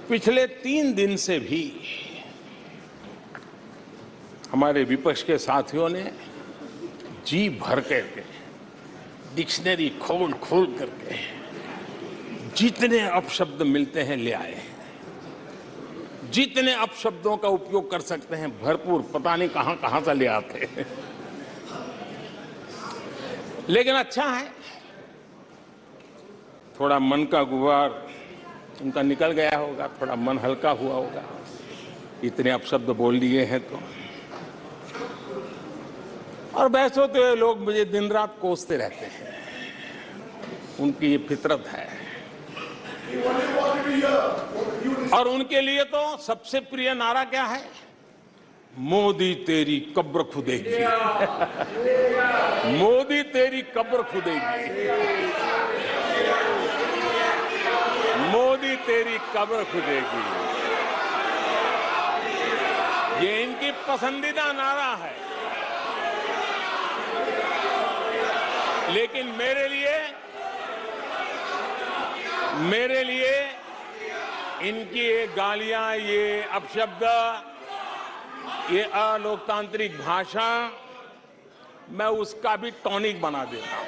पिछले 3 दिन से भी हमारे विपक्ष के साथियों ने जी भर करके डिक्शनरी खोल खोल करके जितने अपशब्द मिलते हैं ले आए, जितने अपशब्दों का उपयोग कर सकते हैं भरपूर, पता नहीं कहां कहां से ले आते हैं। लेकिन अच्छा है, थोड़ा मन का गुबार उनका निकल गया होगा, थोड़ा मन हल्का हुआ होगा, इतने अपशब्द बोल लिए हैं तो। और वैसे तो ये लोग मुझे दिन रात कोसते रहते हैं, उनकी ये फितरत है। और उनके लिए तो सबसे प्रिय नारा क्या है? मोदी तेरी कब्र खुदेगी। मोदी तेरी कब्र खुदेगी, मोदी तेरी कब्र खुदेगी, ये इनकी पसंदीदा नारा है। लेकिन मेरे लिए इनकी ये गालियां, ये अपशब्द, ये अलोकतांत्रिक भाषा, मैं उसका भी टॉनिक बना देता हूं।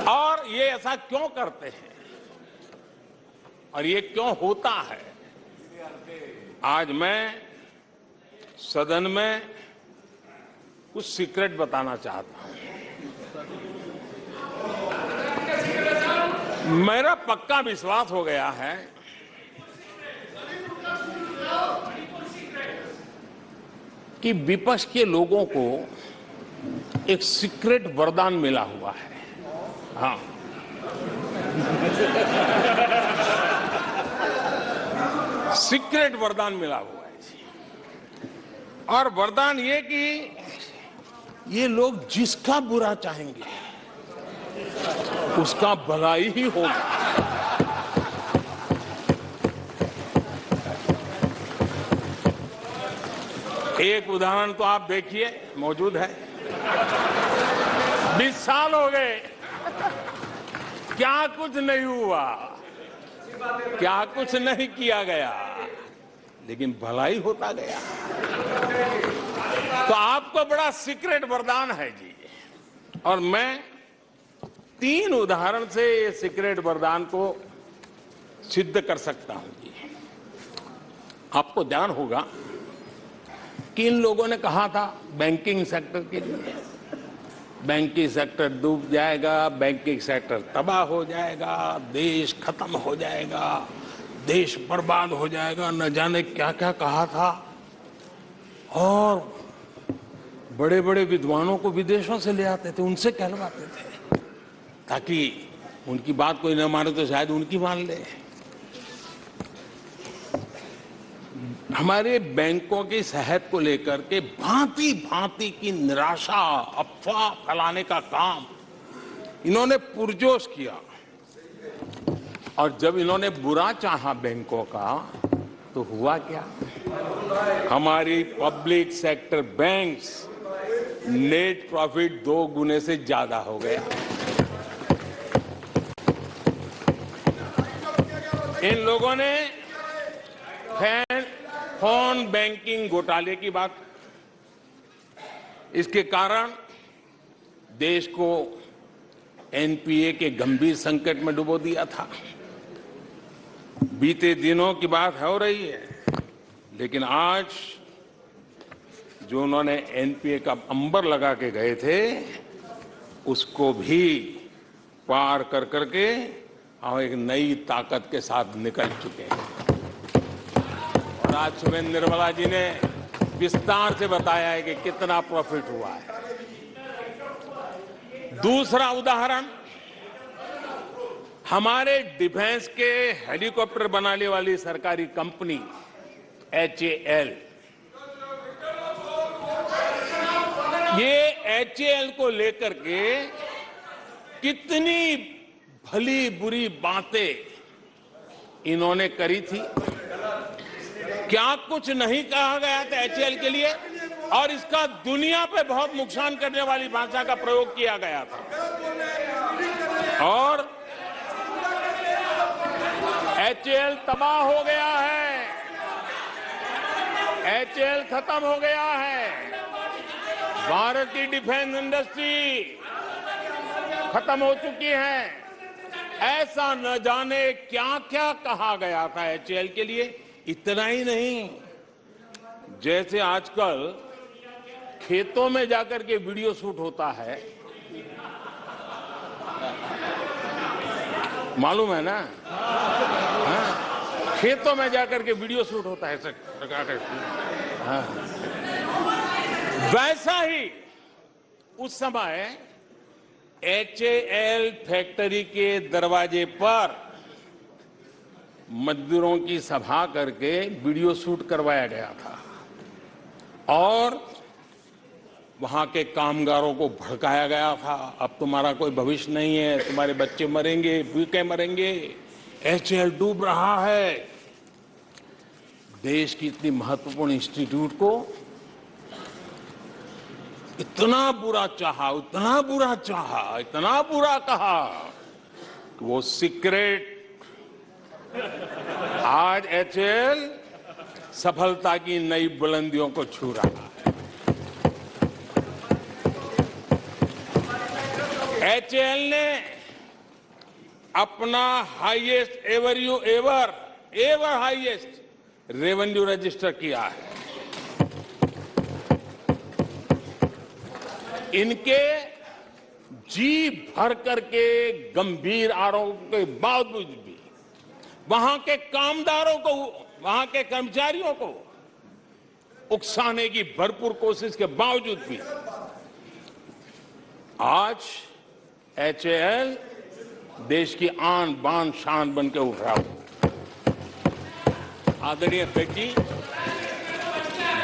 और ये ऐसा क्यों करते हैं और ये क्यों होता है, आज मैं सदन में कुछ सीक्रेट बताना चाहता हूं। मेरा पक्का विश्वास हो गया है कि विपक्ष के लोगों को एक सीक्रेट वरदान मिला हुआ है। हाँ, सीक्रेट वरदान मिला हुआ है। और वरदान ये कि ये लोग जिसका बुरा चाहेंगे उसका भलाई ही होगा। एक उदाहरण तो आप देखिए, मौजूद है। 20 साल हो गए, क्या कुछ नहीं हुआ, क्या कुछ नहीं किया गया, लेकिन भलाई होता गया। तो आपको बड़ा सीक्रेट वरदान है जी। और मैं 3 उदाहरण से ये सीक्रेट वरदान को सिद्ध कर सकता हूं जी। आपको ध्यान होगा कि इन लोगों ने कहा था बैंकिंग सेक्टर के लिए, बैंकिंग सेक्टर डूब जाएगा, बैंकिंग सेक्टर तबाह हो जाएगा, देश खत्म हो जाएगा, देश बर्बाद हो जाएगा, न जाने क्या क्या कहा था। और बड़े बड़े विद्वानों को विदेशों से ले आते थे, उनसे कहलवाते थे ताकि उनकी बात कोई न माने तो शायद उनकी मान ले। हमारे बैंकों की सेहत को लेकर के भांति भांति की निराशा, अफवाह फैलाने का काम इन्होंने पुरजोश किया। और जब इन्होंने बुरा चाहा बैंकों का, तो हुआ क्या? हमारी public sector banks net profit 2 गुने से ज्यादा हो गया। इन लोगों ने फोन बैंकिंग घोटाले की बात, इसके कारण देश को एनपीए के गंभीर संकट में डुबो दिया था। बीते दिनों की बात हो रही है, लेकिन आज जो उन्होंने एनपीए का अंबर लगा के गए थे, उसको भी पार कर करके हम एक नई ताकत के साथ निकल चुके हैं। और आज सुबह निर्मला जी ने विस्तार से बताया है कि कितना प्रॉफिट हुआ है। दूसरा उदाहरण, हमारे डिफेंस के हेलीकॉप्टर बनाने वाली सरकारी कंपनी HAL, ये HAL को लेकर के कितनी भली बुरी बातें इन्होंने करी थी। क्या कुछ नहीं कहा गया था HAL के लिए, और इसका दुनिया पे बहुत नुकसान करने वाली भाषा का प्रयोग किया गया था। और HAL तबाह हो गया है, HAL खत्म हो गया है, भारत की डिफेंस इंडस्ट्री खत्म हो चुकी है। ऐसा न जाने क्या क्या कहा गया था HAL के लिए। इतना ही नहीं, जैसे आजकल खेतों में जाकर के वीडियो शूट होता है, मालूम है ना? हाँ? खेतों में जाकर के वीडियो शूट होता है, हाँ। वैसा ही उस समय HAL फैक्ट्री के दरवाजे पर मजदूरों की सभा करके वीडियो शूट करवाया गया था और वहां के कामगारों को भड़काया गया था। अब तुम्हारा कोई भविष्य नहीं है, तुम्हारे बच्चे मरेंगे, भूखे मरेंगे, HAL डूब रहा है। देश की इतनी महत्वपूर्ण इंस्टीट्यूट को इतना बुरा चाहा, इतना बुरा चाहा, इतना बुरा कहा कि वो सीक्रेट आज HAL सफलता की नई बुलंदियों को छू रहा है। HAL ने अपना highest ever highest revenue register किया है। इनके जी भर करके गंभीर आरोपों के बावजूद भी वहां के कामदारों को, वहां के कर्मचारियों को उकसाने की भरपूर कोशिश के बावजूद भी आज HAL देश की आन बान शान बन के उठ रहा है। आदरणीय अध्यक्ष जी,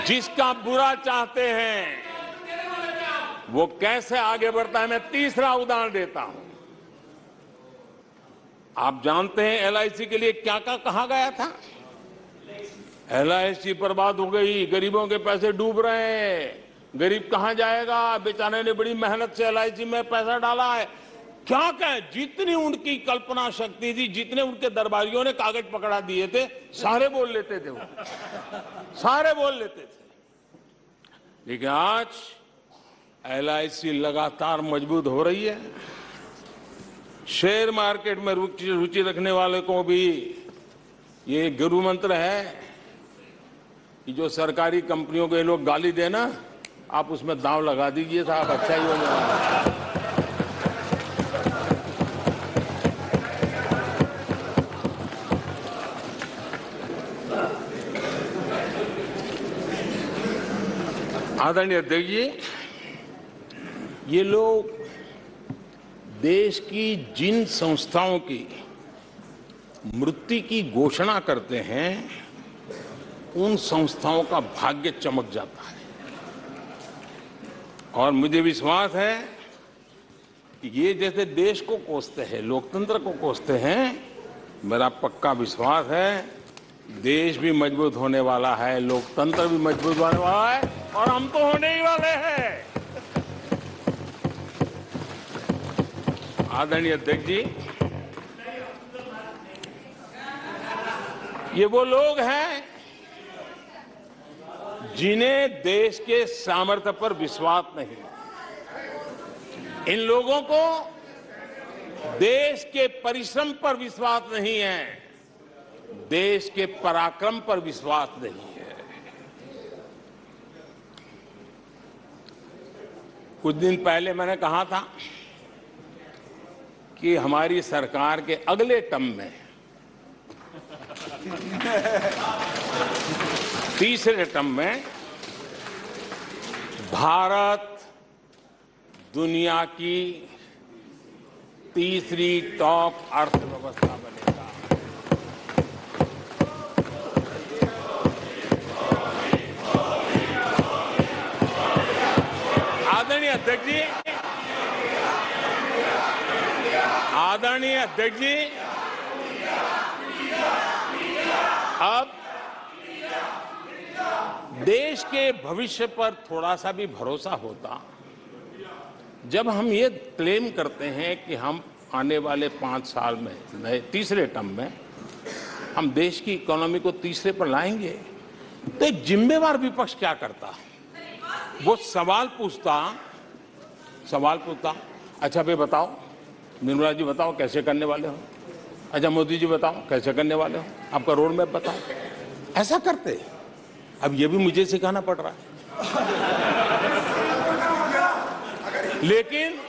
जिसका बुरा चाहते हैं वो कैसे आगे बढ़ता है, मैं तीसरा उदाहरण देता हूं। आप जानते हैं LIC के लिए क्या क्या कहा गया था? LIC बर्बाद हो गई, गरीबों के पैसे डूब रहे हैं, गरीब कहां जाएगा, बेचारे ने बड़ी मेहनत से LIC में पैसा डाला है। क्या कहें, जितनी उनकी कल्पना शक्ति थी, जितने उनके दरबारियों ने कागज पकड़ा दिए थे, सारे बोल लेते थे, वो सारे बोल लेते थे। लेकिन आज LIC लगातार मजबूत हो रही है। शेयर मार्केट में रुचि रखने वाले को भी ये गुरु मंत्र है कि जो सरकारी कंपनियों को ये लोग गाली देना, आप उसमें दांव लगा दीजिए साहब, अच्छा ही होने वाला है। आदरणीय अध्यक्ष जी, ये लोग देश की जिन संस्थाओं की मृत्यु की घोषणा करते हैं, उन संस्थाओं का भाग्य चमक जाता है। और मुझे विश्वास है कि ये जैसे देश को कोसते हैं, लोकतंत्र को कोसते हैं, मेरा पक्का विश्वास है देश भी मजबूत होने वाला है, लोकतंत्र भी मजबूत होने वाला है, और हम तो होने ही वाले हैं। आदरणीय अध्यक्ष जी, ये वो लोग हैं जिन्हें देश के सामर्थ्य पर विश्वास नहीं। इन लोगों को देश के परिश्रम पर विश्वास नहीं है, देश के पराक्रम पर विश्वास नहीं है। कुछ दिन पहले मैंने कहा था कि हमारी सरकार के अगले टर्म में, तीसरे टर्म में, भारत दुनिया की तीसरी टॉप अर्थव्यवस्था बनेगा। आदरणीय अध्यक्ष जी, आदरणीय अध्यक्ष जी, अब देश के भविष्य पर थोड़ा सा भी भरोसा होता जब हम ये क्लेम करते हैं कि हम आने वाले 5 साल में नए तीसरे टर्म में हम देश की इकोनॉमी को तीसरे पर लाएंगे, तो एक जिम्मेवार विपक्ष क्या करता? वो सवाल पूछता, अच्छा भाई बताओ, निर्मला जी बताओ कैसे करने वाले हो, अच्छा मोदी जी बताओ कैसे करने वाले हो, आपका रोड मैप बताओ। ऐसा करते। अब ये भी मुझे सिखाना पड़ रहा है। लेकिन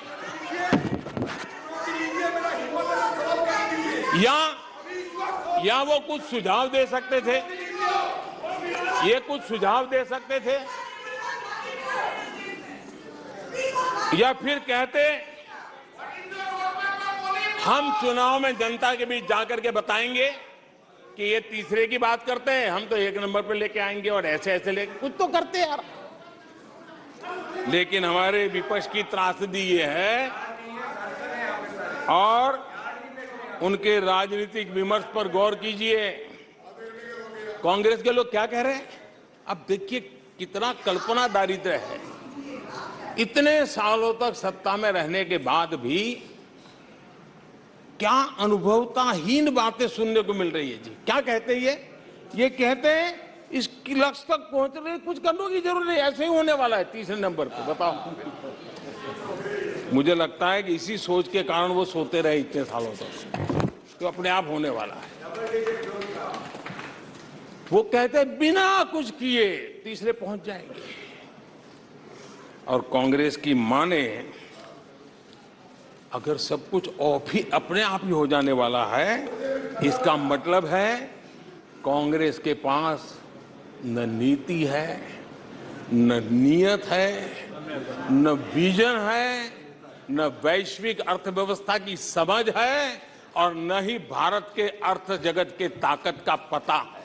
या वो कुछ सुझाव दे सकते थे, ये कुछ सुझाव दे सकते थे, या फिर कहते हम चुनाव में जनता के बीच जाकर के बताएंगे कि ये तीसरे की बात करते हैं, हम तो 1 नंबर पे लेके आएंगे और ऐसे ऐसे लेके कुछ तो करते यार। लेकिन हमारे विपक्ष की त्रासदी ये है, और उनके राजनीतिक विमर्श पर गौर कीजिए। कांग्रेस के लोग क्या कह रहे हैं? अब देखिए कितना कल्पना दारिद्र्य है। इतने सालों तक सत्ता में रहने के बाद भी क्या अनुभवताहीन बातें सुनने को मिल रही है जी। क्या कहते हैं ये कहते हैं इस लक्ष्य तक पहुंचने कुछ करने की जरूरत नहीं, ऐसे ही होने वाला है तीसरे नंबर पे। बताओ, मुझे लगता है कि इसी सोच के कारण वो सोते रहे इतने सालों तक, तो अपने आप होने वाला है। वो कहते हैं बिना कुछ किए तीसरे पहुंच जाएंगे, और कांग्रेस की माने अगर सब कुछ अपने आप ही हो जाने वाला है, इसका मतलब है कांग्रेस के पास न नीति है, न नीयत है, न विजन है, न वैश्विक अर्थव्यवस्था की समझ है, और न ही भारत के अर्थ जगत के ताकत का पता है।